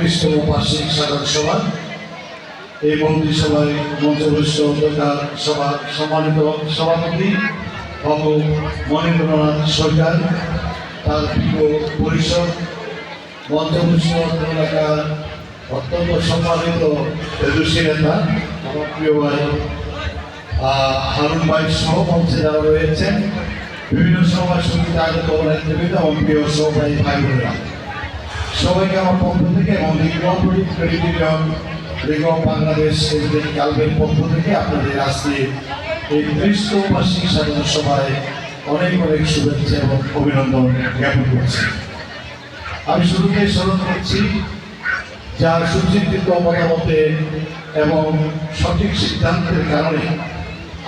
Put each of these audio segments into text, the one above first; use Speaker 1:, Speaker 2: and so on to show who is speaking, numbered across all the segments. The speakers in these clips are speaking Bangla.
Speaker 1: 35তম বার্ষিক সাধারণ সভা। এই মন্ত্রিসভায় মঞ্চভূষ্ট সভা সম্মানিত সভাপতি বাবু মনীন্দ্রনাথ সরকার, তার প্রিয় পরিষদ, মঞ্চভূষ্ট এলাকার অত্যন্ত সম্মানিত তেজস্বী নেতা আমার প্রিয় ভাই হারুন ভাই সহ মঞ্চে যারা রয়েছেন, বিভিন্ন সভায় সঙ্গীতে আগত নেতৃবৃন্দ এবং প্রিয় সহভাই ভাই বোনেরা, সবাইকে আমার পক্ষ থেকে এবং বাংলাদেশ ক্লাবের পক্ষ থেকে আপনাদের আজকে এই 30তম বার্ষিক সাধারণ সভায় অনেক অনেক শুভেচ্ছা এবং অভিনন্দন জ্ঞাপন করছি। আমি শুরুতে স্মরণ করছি যার সুচিন্তিত মতামতে এবং সঠিক সিদ্ধান্তের কারণে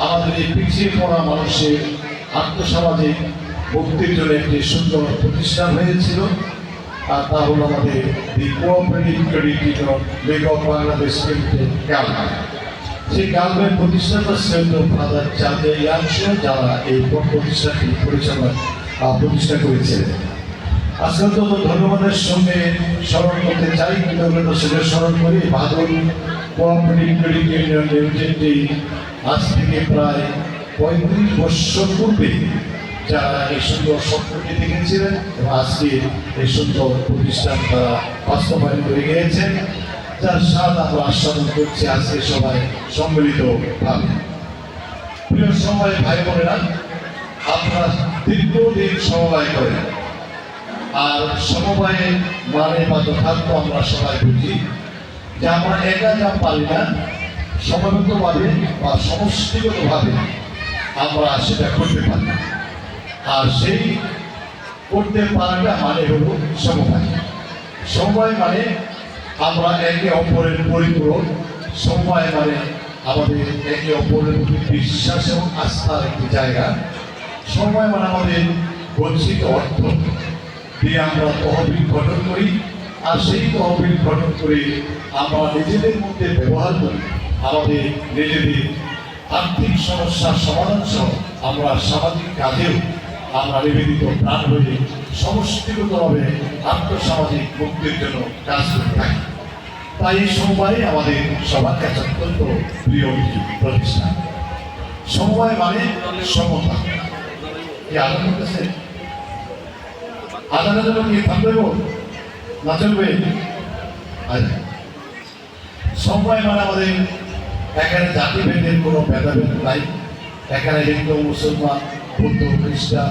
Speaker 1: আমাদের এই পিছিয়ে পড়া মানুষের আত্মসামাজিক মুক্তির জন্য একটি সুন্দর প্রতিষ্ঠান হয়েছিল, আর তা হল আমাদের the cooperative credit union league of Bangladesh limited club. সেই ক্লাবের প্রতিষ্ঠাতা শ্রেষ্ঠ ফাদার চাঁদে ইয়াংশো যারা এই প্রতিষ্ঠানটি প্রতিষ্ঠা করেছিলেন। আজকে অত্যন্ত ধন্যবাদের সঙ্গে স্মরণ করতে চাই, কৃতজ্ঞতার সঙ্গে স্মরণ করি বাদল কোঅপারেটিভ ক্রেডিট ইউনিয়ন লিমিটেডটি আজ থেকে প্রায় 35 বছর পূর্বে যারা এই সুন্দর স্বপ্নটি দেখেছিলেন এবং আজকে এই সুন্দর প্রতিষ্ঠান তারা বাস্তবায়ন করে গিয়েছেন, যার স্বাদ আমরা আস্বাদন করছি আজকে সবাই সম্মিলিতভাবে। প্রিয় সময় ভাই বোনেরা, আপনারা দীর্ঘদিন সমবায় করেন, আর সমবায়ের মানে বা যথার্থ আমরা সবাই বুঝি যে আমরা একা যা পারি না, সমবেতভাবে বা সমষ্টিগতভাবে আমরা সেটা করতে পারি, আর সেই করতে পারাটা মানে হল সমবায়। সমবায় মানে আমরা একে অপরের পরিপূরক, সমবায় মানে আমাদের একে অপরের প্রতি বিশ্বাস এবং আস্থার একটি জায়গা। সমবায় মানে আমাদের গচ্ছিত অর্থ দিয়ে আমরা তহবিল গঠন করি, আর সেই তহবিল গঠন করে আমরা নিজেদের মধ্যে ব্যবহার করি আমাদের নিজেদের আর্থিক সমস্যার সমাধান সহ আমরা সামাজিক কাজেও আমরা নিবেদিত প্রাণ হয়ে সমষ্টিগতভাবে আর্থসামাজিক মুক্তির জন্য কাজ করে থাকি। তাই এই সমবায় আমাদের সবার কাছে অত্যন্ত প্রিয় একটি প্রতিষ্ঠান। সমবায় মানে সমতা। কি আনন্দ করতেছে? আদানের জন্য কি থাকবে না চলবে? সমবায় মানে আমাদের এখানে জাতিভেদের কোনো ভেদাভেদ নাই। এখানে হিন্দু, মুসলমান, বৌদ্ধ, খ্রিস্টান,